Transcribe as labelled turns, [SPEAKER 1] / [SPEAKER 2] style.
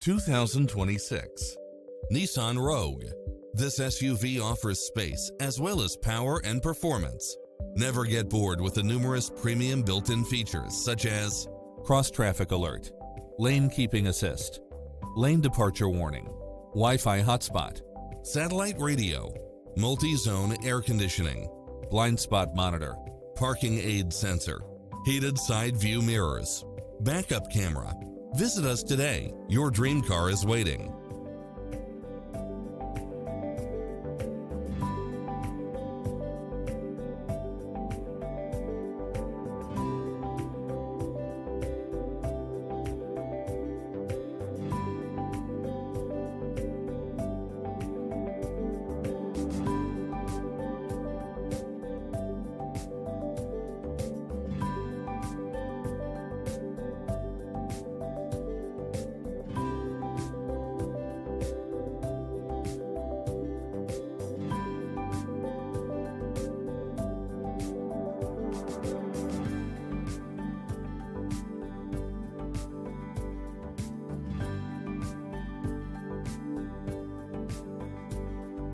[SPEAKER 1] 2026 Nissan Rogue. This SUV offers space as well as power and performance. Never get bored with the numerous premium built-in features such as cross-traffic alert, lane keeping assist, lane departure warning, Wi-Fi hotspot, satellite radio, multi-zone air conditioning, blind spot monitor, parking aid sensor, heated side view mirrors, backup camera. Visit us today. Your dream car is waiting.